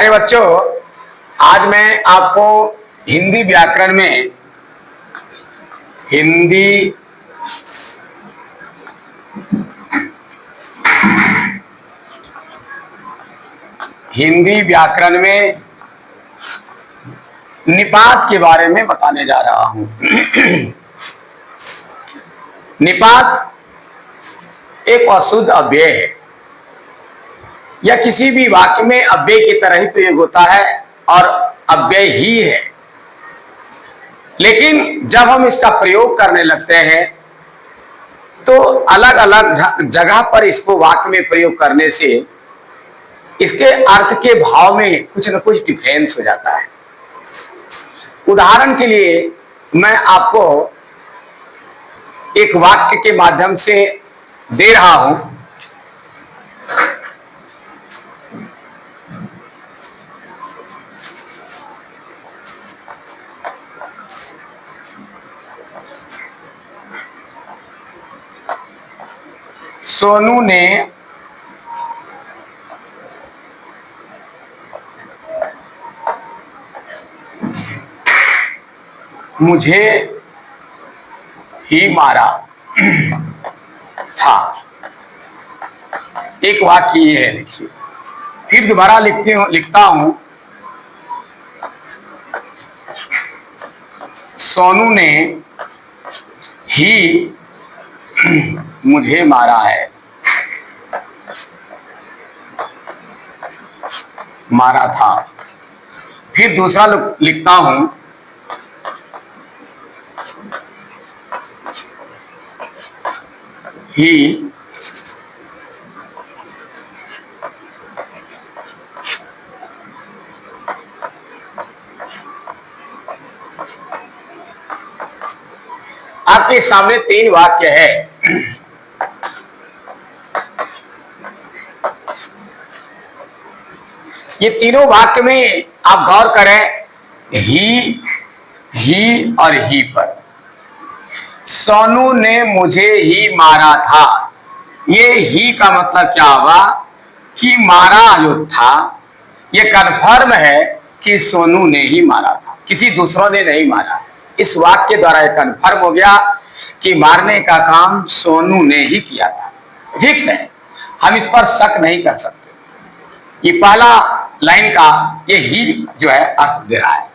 अरे बच्चों, आज मैं आपको हिंदी व्याकरण में हिंदी व्याकरण में निपात के बारे में बताने जा रहा हूं। निपात एक अशुद्ध अव्यय है। यह किसी भी वाक्य में अव्यय की तरह ही प्रयोग होता है और अव्यय ही है। लेकिन जब हम इसका प्रयोग करने लगते हैं तो अलग अलग जगह पर इसको वाक्य में प्रयोग करने से इसके अर्थ के भाव में कुछ न कुछ डिफरेंस हो जाता है। उदाहरण के लिए मैं आपको एक वाक्य के माध्यम से दे रहा हूं। सोनू ने मुझे ही मारा था। एक वाक्य ये है, देखिए। फिर दोबारा लिखता हूं। सोनू ने ही मुझे मारा है, मारा था। फिर दूसरा लिखता हूं। ही आपके सामने 3 वाक्य है। ये तीनों वाक्य में आप गौर करें, ही और ही पर। सोनू ने मुझे ही मारा था, ये ही का मतलब क्या हुआ कि मारा जो था ये कन्फर्म है कि सोनू ने ही मारा था, किसी दूसरों ने नहीं मारा। इस वाक्य के द्वारा यह कन्फर्म हो गया कि मारने का काम सोनू ने ही किया था। फिक्स है, हम इस पर शक नहीं कर सकते। ये पहला लाइन का ये ही जो है अर्थ दे रहा है।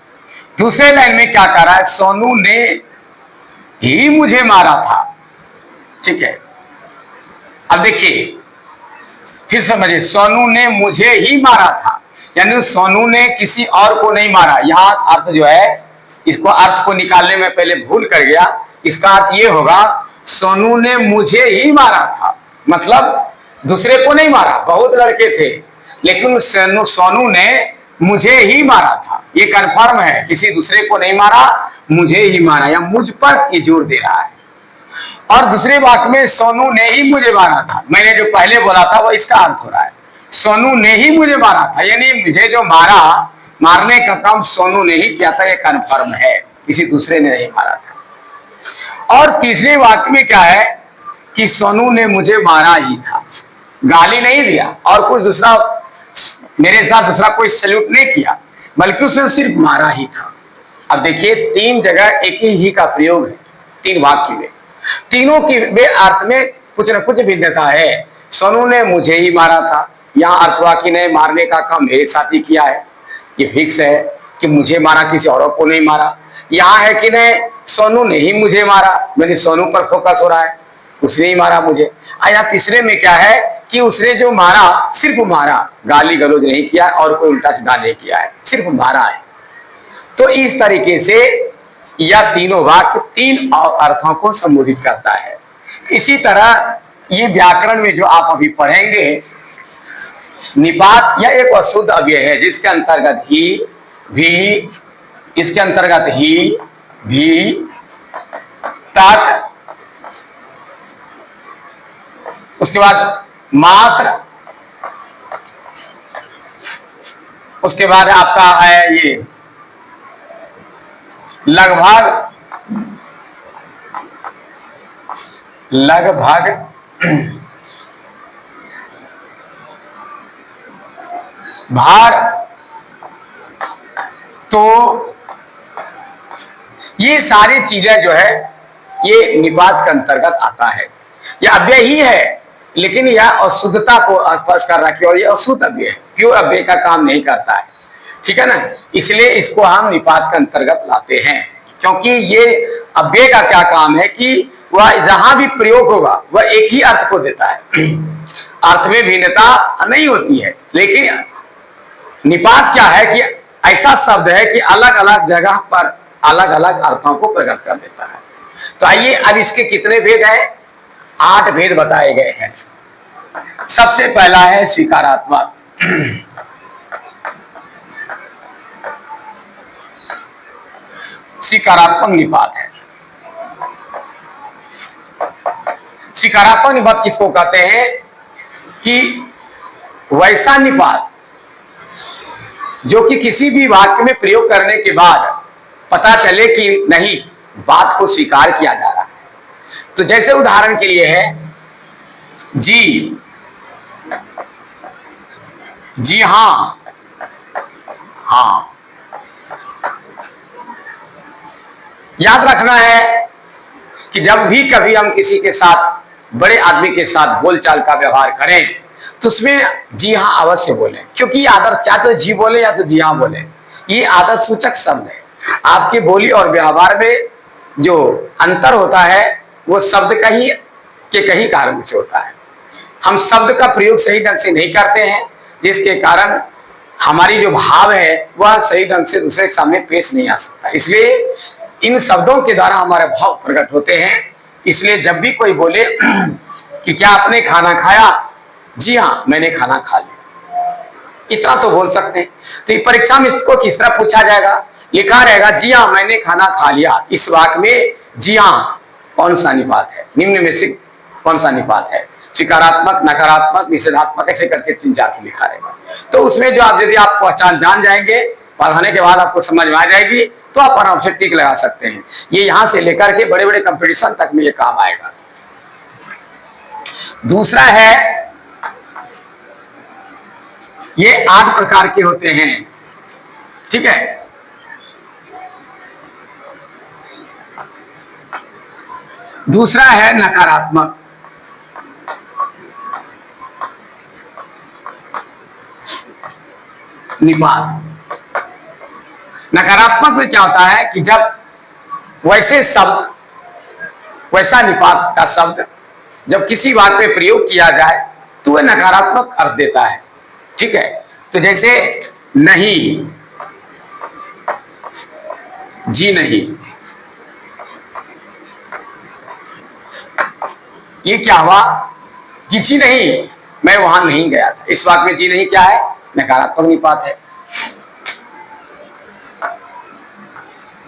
दूसरे लाइन में क्या कर रहा है, सोनू ने ही मुझे मारा था। ठीक है, अब देखिए फिर समझिए, सोनू ने मुझे ही मारा था यानी सोनू ने किसी और को नहीं मारा। यहां अर्थ जो है, इसको अर्थ को निकालने में पहले भूल कर गया। इसका अर्थ ये होगा, सोनू ने मुझे ही मारा था, मतलब दूसरे को नहीं मारा। बहुत लड़के थे लेकिन सोनू ने मुझे ही मारा था। ये कन्फर्म है, किसी दूसरे को नहीं मारा, मुझे ही मारा, या मुझ पर ये जोर दे रहा है। और दूसरे वाक्य में सोनू ने ही मुझे मारा था, मैंने जो पहले बोला था वो इसका अर्थ हो रहा है। सोनू ने ही मुझे मारा था यानी मुझे जो मारा, मारने का काम सोनू ने ही किया था, ये कन्फर्म है, किसी दूसरे ने नहीं मारा था। और तीसरे वाक्य में क्या है कि सोनू ने मुझे मारा ही था, गाली नहीं दिया और कुछ दूसरा मेरे साथ दूसरा कोई सल्यूट नहीं किया, बल्कि उसने सिर्फ मारा ही था। अब देखिए 3 जगह एक ही का प्रयोग है 3 वाक्य में। तीनों की वे अर्थ में कुछ न कुछ भिन्नता है। सोनू ने मुझे ही मारा था, यहाँ अर्थवाकी ने मारने का काम मेरे साथ ही किया है, ये फिक्स है कि मुझे मारा, किसी और को नहीं मारा। यहाँ है कि नहीं, सोनू ने ही मुझे मारा, मैंने सोनू पर फोकस हो रहा है, उसने ही मारा मुझे। यहाँ तीसरे में क्या है कि उसने जो मारा सिर्फ मारा, गाली गलौज नहीं किया और कोई उल्टा सीधा नहीं किया है, सिर्फ मारा है। तो इस तरीके से यह तीनों वाक्य 3 अर्थों को संबोधित करता है। इसी तरह ये व्याकरण में जो आप अभी पढ़ेंगे, निपात यह एक अशुद्ध अव्यय है जिसके अंतर्गत ही, भी, इसके अंतर्गत ही, भी, तक, उसके बाद मात्र, उसके बाद आपका है ये लगभग, भार ये सारी चीजें जो है ये निपात के अंतर्गत आता है। यह अव्यय ही है, लेकिन यह अशुद्धता को स्पर्श कर रहा है और यह अशुद्ध अव्यय है, प्योर अव्यय का काम नहीं करता है, ठीक है ना। इसलिए इसको हम निपात के अंतर्गत लाते हैं, क्योंकि ये अव्यय का क्या काम है कि वह जहां भी प्रयोग होगा वह एक ही अर्थ को देता है, अर्थ में भिन्नता नहीं होती है। लेकिन निपात क्या है कि ऐसा शब्द है कि अलग अलग जगह पर अलग अलग अर्थों को प्रकट कर देता है। तो आइए अब इसके कितने भेद हैं? 8 भेद बताए गए हैं। सबसे पहला है स्वीकारात्मक। स्वीकारात्मक निपात है। स्वीकारात्मक निपात किसको कहते हैं कि वैसा निपात जो कि किसी भी वाक्य में प्रयोग करने के बाद पता चले कि नहीं, बात को स्वीकार किया जा रहा है। तो जैसे उदाहरण के लिए है जी, जी हाँ, हाँ। याद रखना है कि जब भी कभी हम किसी के साथ, बड़े आदमी के साथ बोलचाल का व्यवहार करें तो उसमें जी हाँ अवश्य बोलें, क्योंकि ये आदर, चाहे तो जी बोले या तो जी हाँ बोले, ये आदर सूचक शब्द है। आपकी बोली और व्यवहार में जो अंतर होता है वो शब्द का ही के कहीं कारण से होता है। हम शब्द का प्रयोग सही ढंग से नहीं करते हैं, जिसके कारण हमारी जो भाव है वह सही ढंग से दूसरे के सामने पेश नहीं आ सकता। इसलिए इन शब्दों के द्वारा हमारे भाव प्रकट होते हैं। इसलिए जब भी कोई बोले कि क्या आपने खाना खाया, जी हाँ मैंने खाना खा लिया, इतना तो बोल सकते हैं। तो परीक्षा में इसको किस तरह पूछा जाएगा? लिखा रहेगा जी हाँ मैंने खाना खा लिया। इस वाक्य में जी हाँ कौन सा निपात है, निम्न में से कौन सा निपात है? स्वीकारात्मक, नकारात्मक, निषेधात्मक, ऐसे करके 3-4 लिखा रहेगा। तो उसमें जो आप यदि आप पहचान जान जाएंगे, पढ़ाने के बाद आपको समझ में आ जाएगी, तो आप आराम से टिक लगा सकते हैं। ये यहां से लेकर के बड़े बड़े कंपटीशन तक में ये काम आएगा। दूसरा है, ये 8 प्रकार के होते हैं, ठीक है। दूसरा है नकारात्मक। निपात। नकारात्मक में क्या होता है कि जब वैसे शब्द, वैसा निपात का शब्द जब किसी वाक्य में प्रयोग किया जाए तो वह नकारात्मक अर्थ देता है, ठीक है। तो जैसे नहीं, जी नहीं, ये क्या हुआ कि जी नहीं, मैं वहां नहीं गया था। इस वाक्य में जी नहीं क्या है? नकारात्मक निपात है।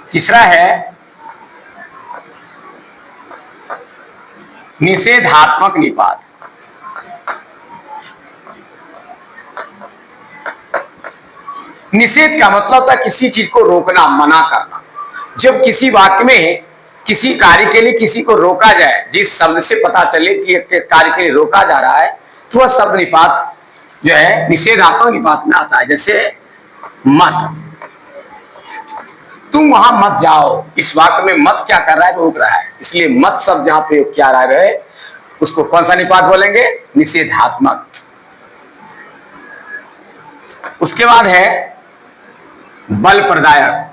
तीसरा है निषेधात्मक निपात। निषेध का मतलब है किसी चीज को रोकना, मना करना। जब किसी वाक्य में किसी कार्य के लिए किसी को रोका जाए, जिस शब्द से पता चले कि कार्य के लिए रोका जा रहा है, तो वह शब्द निपात जो है निषेधात्मक निपात में आता है। जैसे मत, तुम वहां मत जाओ। इस वाक्य में मत क्या कर रहा है? रोक रहा है। इसलिए मत शब्द जहां प्रयोग किया रहा है उसको कौन सा निपात बोलेंगे? निषेधात्मक। उसके बाद है बल प्रदायक।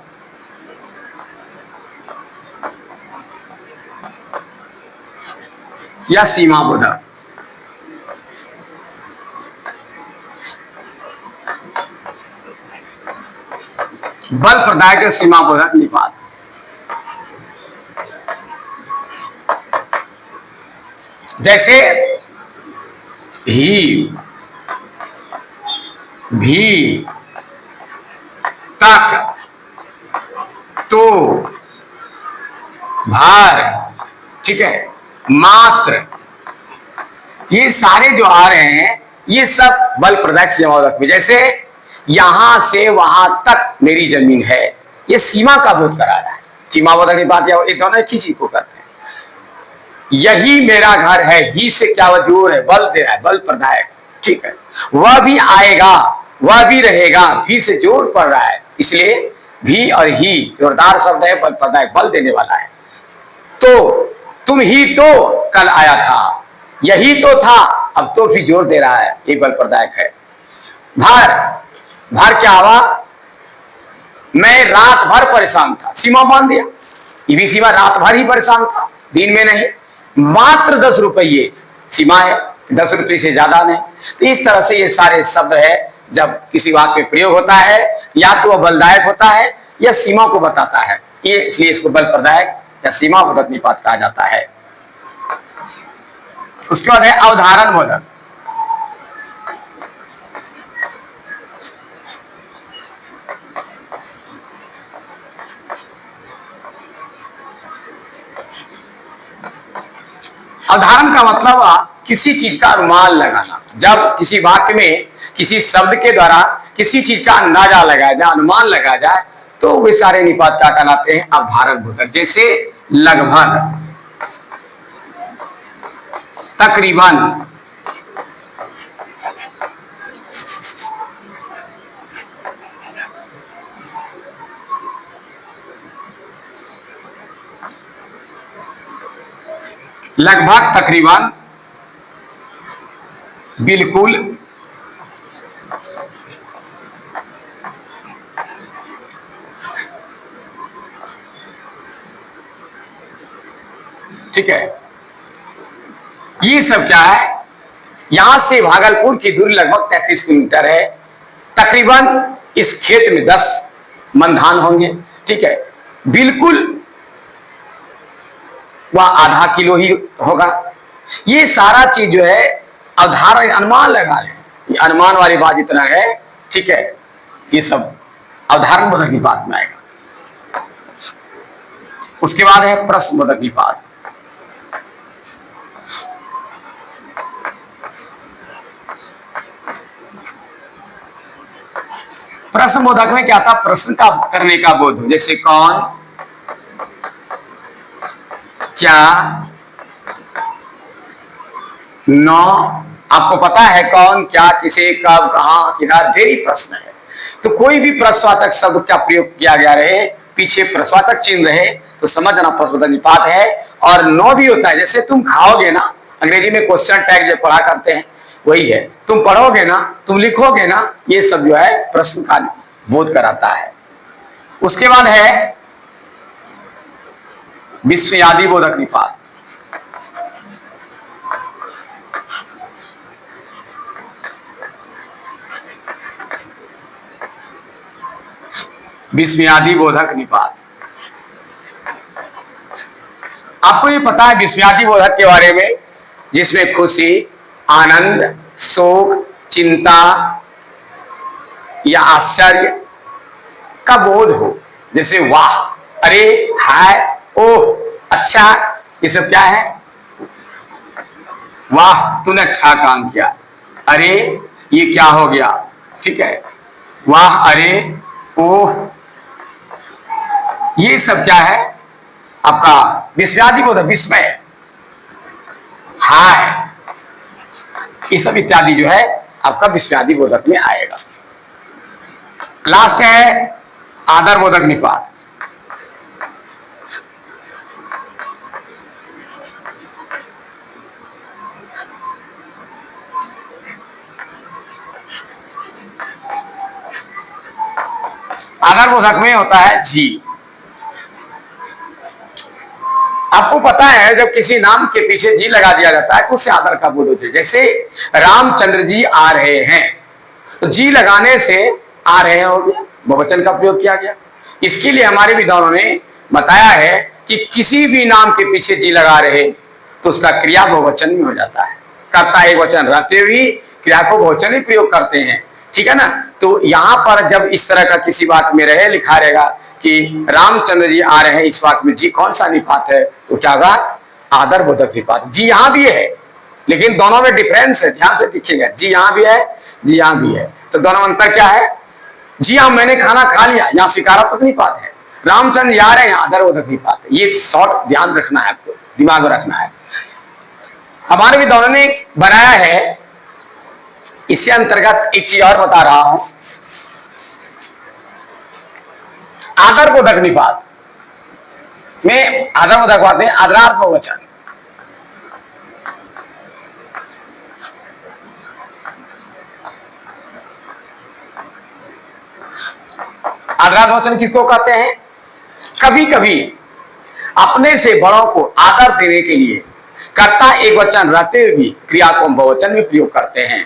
या सीमा बोधक। बल प्रदायक, सीमा बोधक निपात। जैसे ही, भी, तक, तो, भार, ठीक है, मात्र, ये सारे जो आ रहे हैं ये सब बल प्रदायक सीमाबोधक में। जैसे यहां से वहां तक मेरी जमीन है, ये सीमा का बोध करा रहा है। सीमाबोधक निपात या एक दोनों एक ही चीज को करते हैं। यही मेरा घर है, ही से क्या वह जोर है, बल दे रहा है, बल प्रदायक, ठीक है। वह भी आएगा, वह भी रहेगा, भी से जोर पड़ रहा है। इसलिए भी और ही जोरदार शब्द है, बल प्रदायक, बल देने वाला है। तो तुम ही तो कल आया था, यही तो था, अब तो भी जोर दे रहा है, ये बल प्रदायक है। भार, भार क्या हुआ? मैं रात भर परेशान था, सीमा मान दिया, ये भी सीमा, रात भर ही परेशान था, दिन में नहीं। मात्र 10 रुपये सीमा है, 10 रुपये से ज्यादा नहीं। तो इस तरह से ये सारे शब्द है, जब किसी वाक्य में प्रयोग होता है या तो वह बलदायक होता है या सीमा को बताता है, ये इसलिए इसको बल प्रदायक या सीमा बोधक निपात कहा जाता है। उसके बाद है अवधारण बोधक। अवधारण का मतलब किसी चीज का अनुमान लगाना। जब किसी वाक्य में किसी शब्द के द्वारा किसी चीज का अंदाजा लगाया जाए, अनुमान लगाया जाए, तो वे सारे निपात क्या कहलाते हैं? अवधारण बोधक। जैसे लगभग, तकरीबन, लगभग, तकरीबन, बिल्कुल, ठीक है। ये सब क्या है? यहां से भागलपुर की दूरी लगभग 33 किलोमीटर है। तकरीबन इस क्षेत्र में 10 मन धान होंगे, ठीक है। बिल्कुल वह आधा किलो ही होगा। ये सारा चीज जो है अवधारण, अनुमान लगा रहे हैं, ये अनुमान वाली बात इतना है, ठीक है। ये सब अवधारण बोधक निपात में आएगा। उसके बाद है प्रश्न बोधक निपात। प्रश्न बोधक में क्या था? प्रश्न का करने का बोध हो, जैसे कौन, क्या, नौ। आपको पता है कौन, क्या, किसे, कब, कहां, किधर, ढेरी प्रश्न है। तो कोई भी प्रश्नवाचक शब्द का प्रयोग किया गया रहे, पीछे प्रश्नवाचक चिन्ह रहे, तो समझना प्रश्नबोधक निपात है। और नौ भी होता है, जैसे तुम खाओगे ना, अंग्रेजी में क्वेश्चन टैग जो पढ़ा करते हैं वही है, तुम पढ़ोगे ना, तुम लिखोगे ना, ये सब जो है प्रश्न का बोध कराता है। उसके बाद है विस्मयादि बोधक निपात। विस्मयादि बोधक निपात, आपको ये पता है विस्मयादि बोधक के बारे में, जिसमें खुशी, आनंद, शोक, चिंता या आश्चर्य का बोध हो। जैसे वाह, अरे, हाय, ओह, अच्छा, ये सब क्या है? वाह, तूने अच्छा काम किया, अरे ये क्या हो गया, ठीक है। वाह, अरे, ओह, ये सब क्या है? आपका विस्मयादि बोधक, विस्मय, हाय, ये सब इत्यादि जो है आपका विस्मयादि बोधक में आएगा। लास्ट है आदर बोधक निपात। आदर बोधक में होता है जी। आपको पता है जब किसी नाम के पीछे जी लगा दिया जाता है तो उसे आदर का बोध होता है। जैसे रामचंद्र जी आ रहे हैं, तो जी लगाने से आ रहे हो गया, बहुवचन का प्रयोग किया गया। इसके लिए हमारे विद्वानों ने बताया है कि किसी भी नाम के पीछे जी लगा रहे तो उसका क्रिया बहुवचन में हो जाता है। कर्ता एक वचन रहते हुए क्रिया को बहुवचन में प्रयोग करते हैं, ठीक है ना। तो यहां पर जब इस तरह का किसी वाक्य में रहे, लिखा रहेगा कि रामचंद्र जी आ रहे हैं, इस वाक्य में जी कौन सा निपात है? तो क्या होगा? आदर बोधक निपात। जी यहां भी है, लेकिन दोनों में डिफरेंस है, ध्यान से देखिएगा। जी यहां भी है, जी यहां भी है, तो दोनों अंतर क्या है? जी हाँ, मैंने खाना खा लिया, यहाँ स्वीकारात्मक निपात है। रामचंद्र आ रहे हैं, आदर बोधक निपात है। ये शॉर्ट ध्यान रखना है, आपको दिमाग में रखना है। हमारे विद्वानों ने बनाया है, इसके अंतर्गत एक चीज और बता रहा हूं। आदरबोधक निपात में आदरबोधक बातें आदरार्थ बहुवचन। आदरार्थ बहुवचन किसको कहते हैं? कभी कभी अपने से बड़ों को आदर देने के लिए कर्ता एक वचन रहते हुए भी क्रिया को हम बहुवचन में प्रयोग करते हैं।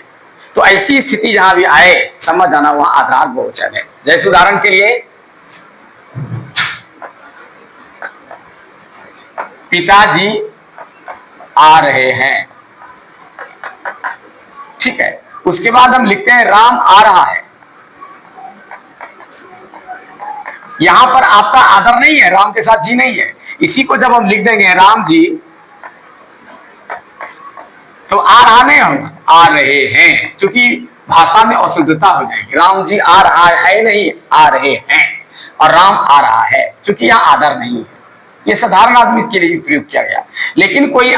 तो ऐसी स्थिति जहां भी आए समझ जाना वहां आदरार्थ बहुवचन है। जैसे उदाहरण के लिए पिताजी आ रहे हैं, ठीक है। उसके बाद हम लिखते हैं राम आ रहा है। यहां पर आपका आदर नहीं है, राम के साथ जी नहीं है। इसी को जब हम लिख देंगे राम जी, तो आ रहा नहीं होगा, आ रहे हैं, क्योंकि भाषा में अशुद्धता हो जाएगी। राम जी आ रहा है नहीं, आ रहे हैं, और राम आ रहा है, क्योंकि यहां आदर नहीं है। यह साधारण आदमी के लिए प्रयोग किया गया। लेकिन कोई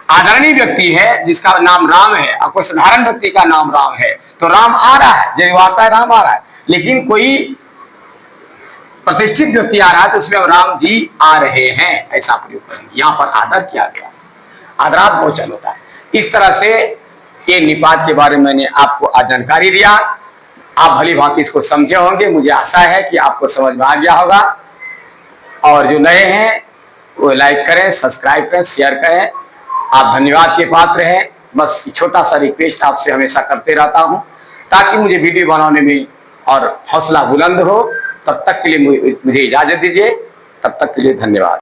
आदरणीय व्यक्ति है जिसका नाम राम है और कोई साधारण व्यक्ति का नाम राम है, तो राम आ रहा है, जब आता है राम आ रहा है। लेकिन कोई प्रतिष्ठित व्यक्ति आ रहा है तो उसमें राम जी आ रहे हैं ऐसा प्रयोग करेंगे। यहां पर आदर किया गया, आदरार्थ बहुवचन होता है। इस तरह से ये निपात के बारे में मैंने आपको आज जानकारी दिया। आप भली भांति इसको समझे होंगे, मुझे आशा है कि आपको समझ में आ गया होगा। और जो नए हैं वो लाइक करें, सब्सक्राइब करें, शेयर करें। आप धन्यवाद के पात्र हैं। बस छोटा सा रिक्वेस्ट आपसे हमेशा करते रहता हूं ताकि मुझे वीडियो बनाने में और हौसला बुलंद हो। तब तक के लिए मुझे इजाजत दीजिए। तब तक के लिए धन्यवाद।